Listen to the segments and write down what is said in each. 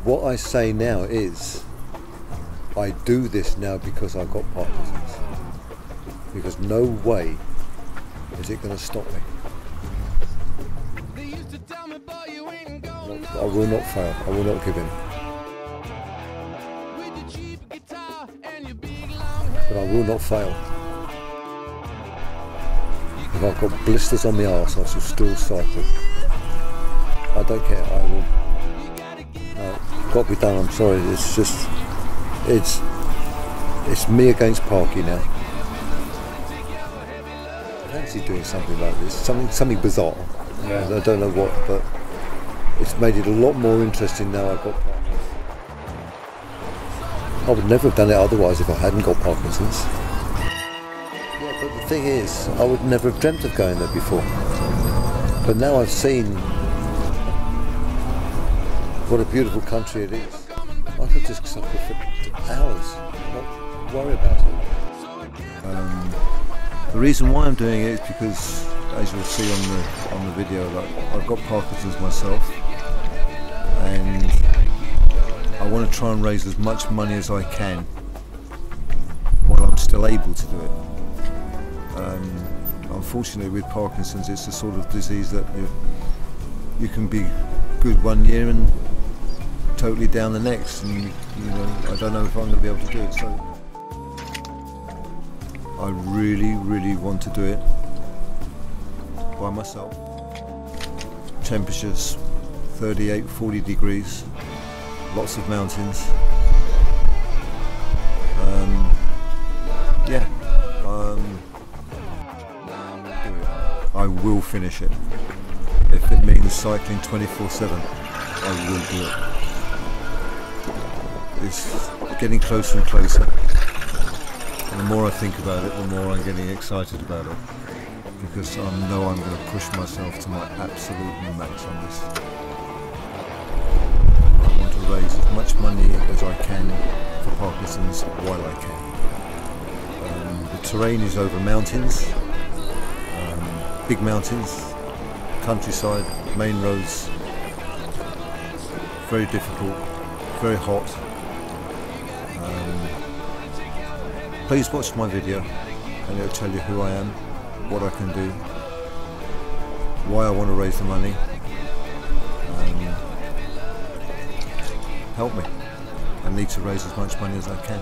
What I say now is, I do this now because I've got Parkinson's. Because no way is it going to stop me. I will not fail. I will not give in. But I will not fail. If I've got blisters on my arse, I shall still cycle. I don't care. I will. Got to be done. I'm sorry. It's just, it's me against Parky now. I fancy doing something like this. Something bizarre. Yeah. I don't know what, but it's made it a lot more interesting now I've got Parkinson's. I would never have done it otherwise if I hadn't got Parkinson's. Yeah, but the thing is, I would never have dreamt of going there before. But now I've seen what a beautiful country it is. I could just suffer for hours, not worry about it. The reason why I'm doing it is because, as you'll see on the video, like, I've got Parkinson's myself, and I want to try and raise as much money as I can while I'm still able to do it. Unfortunately, with Parkinson's, it's the sort of disease that you can be good one year and totally down the next, and I don't know if I'm going to be able to do it. So I really want to do it by myself. Temperatures 38-40 degrees, lots of mountains. I will finish it. If it means cycling 24/7, I will do it. It's getting closer and closer. And the more I think about it, the more I'm getting excited about it. Because I know I'm going to push myself to my absolute max on this. I want to raise as much money as I can for Parkinson's while I can. The terrain is over mountains, big mountains, countryside, main roads, very difficult, very hot. Please watch my video and it'll tell you who I am, what I can do, why I want to raise the money. Help me. I need to raise as much money as I can.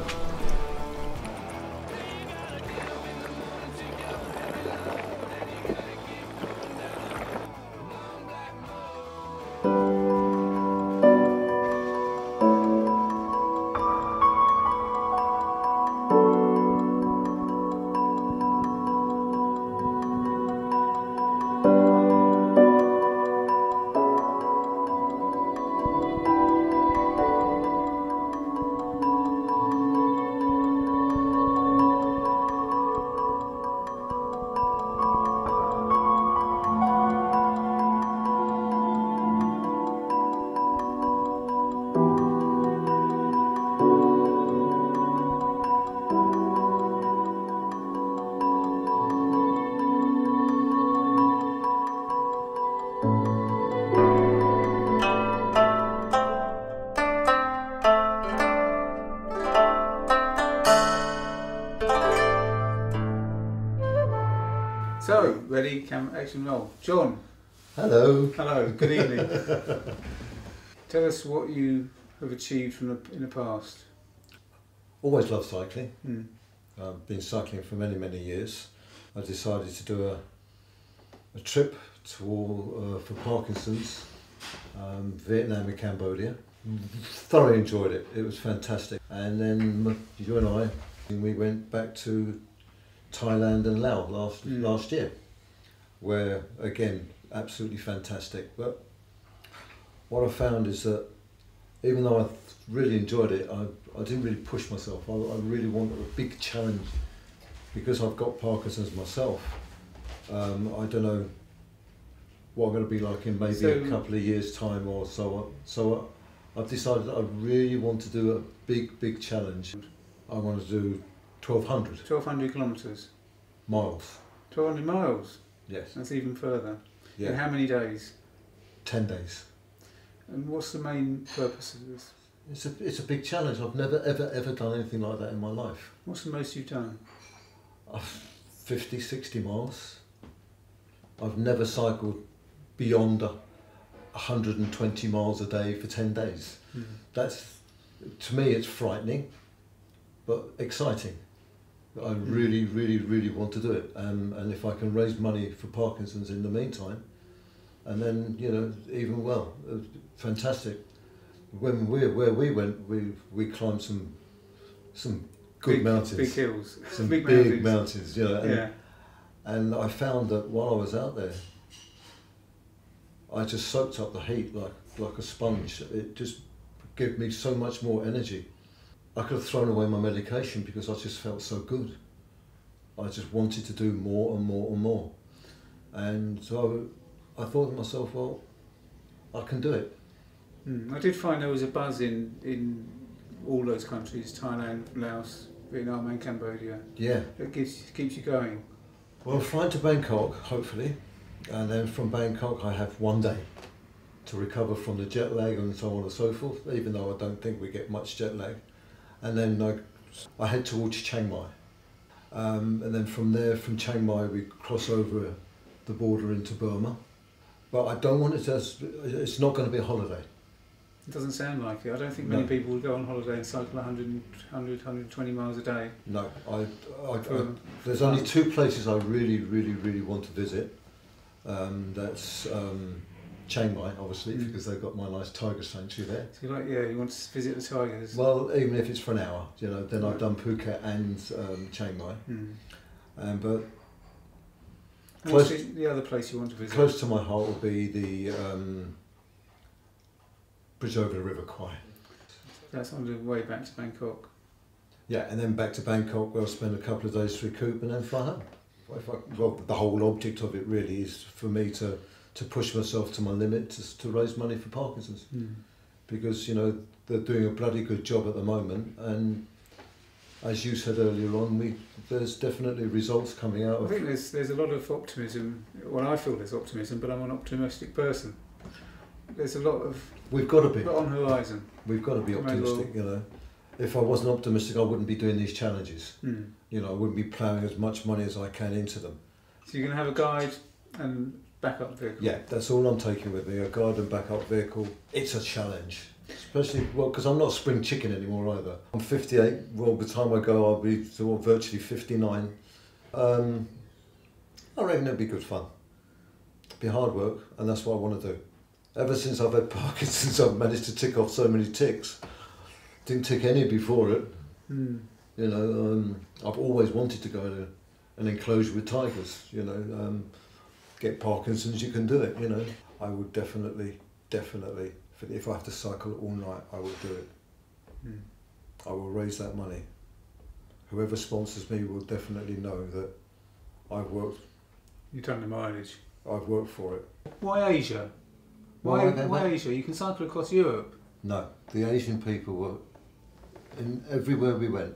So, ready, camera, action, roll. John. Hello. Hello, good evening. Tell us what you have achieved in the past. Always loved cycling. I've been cycling for many years. I decided to do a trip for Parkinson's, Vietnam and Cambodia. Thoroughly enjoyed it. It was fantastic. And then you and we went back to Thailand and Laos last year, where again absolutely fantastic. But what I found is that even though I really enjoyed it, I didn't really push myself. I really wanted a big challenge because I've got Parkinson's myself. I don't know what I'm going to be like in maybe a couple of years' time or so on. So I've decided that I really want to do a big challenge. I want to do 1,200. 1,200 kilometres? Miles. 1,200 miles? Yes. That's even further. Yeah. In how many days? 10 days. And what's the main purpose of this? It's a big challenge. I've never ever done anything like that in my life. What's the most you've done? 50, 60 miles. I've never cycled beyond 120 miles a day for 10 days. Mm. That's, to me, it's frightening, but exciting. I really want to do it. And if I can raise money for Parkinson's in the meantime, and then, you know, even well, fantastic. Where we went, we climbed some good mountains. Big hills. Some big mountains, you know. And, yeah. And I found that while I was out there, I just soaked up the heat like a sponge. It just gave me so much more energy. I could have thrown away my medication because I just felt so good. I just wanted to do more and more and more. And so I thought to myself, well, I can do it. I did find there was a buzz in all those countries, Thailand, Laos, Vietnam and Cambodia. Yeah. That keeps you going. Well, I'm flying to Bangkok, hopefully, and then from Bangkok I have 1 day to recover from the jet lag and so on and so forth, even though I don't think we get much jet lag. And then I head towards Chiang Mai. And then from there, from Chiang Mai, we cross over the border into Burma. But I don't want it to, it's not going to be a holiday. It doesn't sound like it. I don't think many people would go on holiday and cycle 120 miles a day. No, there's only 2 places I really want to visit. That's Chiang Mai, obviously, because they've got my nice tiger sanctuary there. So you want to visit the tigers? Well, even if it's for an hour, you know, then I've done Phuket and Chiang Mai. But what's the other place you want to visit? Close to my heart will be the bridge over the River Kwai. That's on the way back to Bangkok. Yeah, and then back to Bangkok where I'll spend a couple of days to recoup and then fly home. Well, the whole object of it really is for me to push myself to my limit to raise money for Parkinson's. Because, you know, they're doing a bloody good job at the moment, and as you said earlier on, there's definitely results coming out of it. I think there's a lot of optimism. Well, I feel there's optimism, but I'm an optimistic person. There's a lot of... We've got to be. On the horizon. We've got to be optimistic, you know. If I wasn't optimistic, I wouldn't be doing these challenges. You know, I wouldn't be ploughing as much money as I can into them. So you're going to have a guide and backup vehicle? Yeah, that's all I'm taking with me, a guide and backup vehicle. It's a challenge. Especially, well, because I'm not a spring chicken anymore either. I'm 58, well, by the time I go, I'll be virtually 59. I reckon it'll be good fun. It'll be hard work, and that's what I want to do. Ever since I've had Parkinson's, I've managed to tick off so many ticks. Didn't tick any before it. You know, I've always wanted to go to an enclosure with tigers, you know. Get Parkinson's, you can do it, you know. I would definitely, if I have to cycle all night, I will do it. I will raise that money. Whoever sponsors me will definitely know that I've worked. You've done the mileage. I've worked for it. Why Asia? Why Asia? You can cycle across Europe. No, the Asian people were everywhere we went.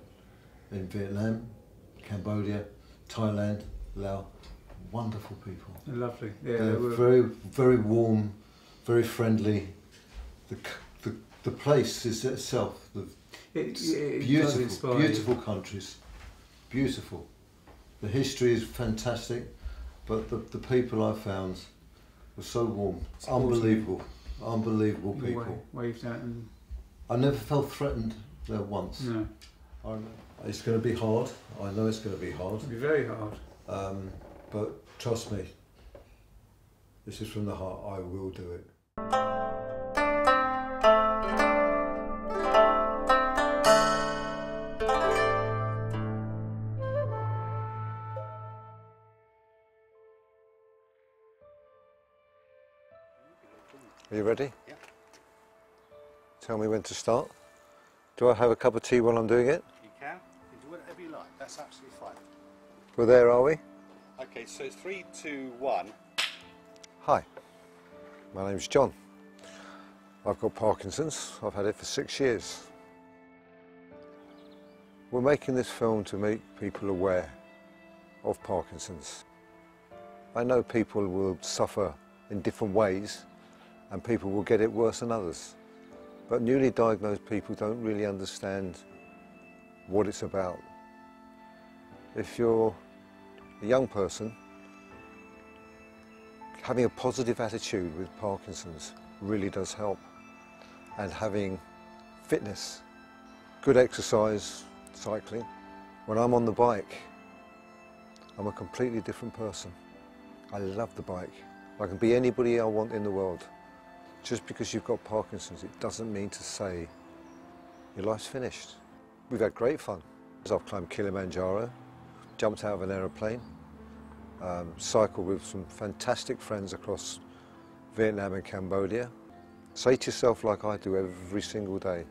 In Vietnam, Cambodia, Thailand, Laos. Wonderful people. They're lovely. Yeah, they're very warm, very friendly. The place is itself. Beautiful countries. Beautiful. The history is fantastic, but the people I found were so warm. Unbelievable people. Waved at and... I never felt threatened there once. No. It's going to be hard. I know it's going to be hard. It'll be very hard. But trust me, this is from the heart, I will do it. Are you ready? Yeah. Tell me when to start. Do I have a cup of tea while I'm doing it? You can. You do whatever you like. That's absolutely fine. We're there, are we? Okay, so 3, 2, 1. Hi, my name's John. I've got Parkinson's. I've had it for 6 years. We're making this film to make people aware of Parkinson's. I know people will suffer in different ways, and people will get it worse than others. But newly diagnosed people don't really understand what it's about. If you're a young person, having a positive attitude with Parkinson's really does help. And having fitness, good exercise, cycling. When I'm on the bike, I'm a completely different person. I love the bike. I can be anybody I want in the world. Just because you've got Parkinson's, it doesn't mean to say your life's finished. We've had great fun. I've climbed Kilimanjaro, jumped out of an aeroplane, cycled with some fantastic friends across Vietnam and Cambodia. Say to yourself, like I do every single day,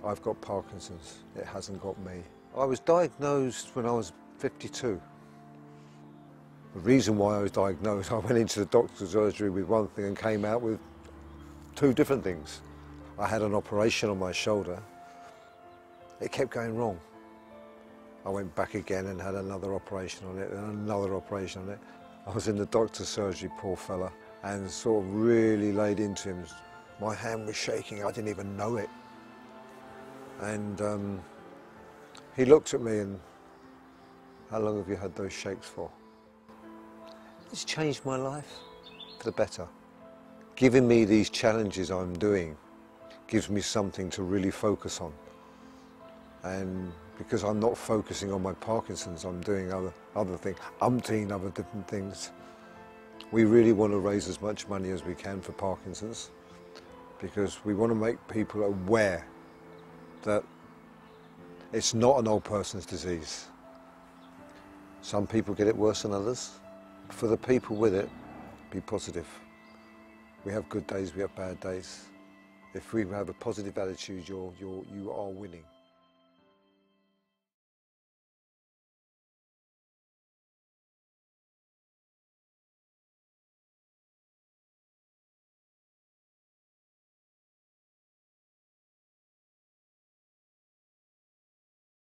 I've got Parkinson's, it hasn't got me. I was diagnosed when I was 52. The reason why I was diagnosed, I went into the doctor's surgery with one thing and came out with two different things. I had an operation on my shoulder. It kept going wrong. I went back again and had another operation on it and another operation on it. I was in the doctor's surgery, poor fella, and sort of really laid into him. My hand was shaking, I didn't even know it. And he looked at me and, how long have you had those shakes for? It's changed my life for the better. Giving me these challenges I'm doing gives me something to really focus on. And because I'm not focusing on my Parkinson's, I'm doing other things, umpteen other different things. We really want to raise as much money as we can for Parkinson's because we want to make people aware that it's not an old person's disease. Some people get it worse than others. For the people with it, be positive. We have good days, we have bad days. If we have a positive attitude, you are winning.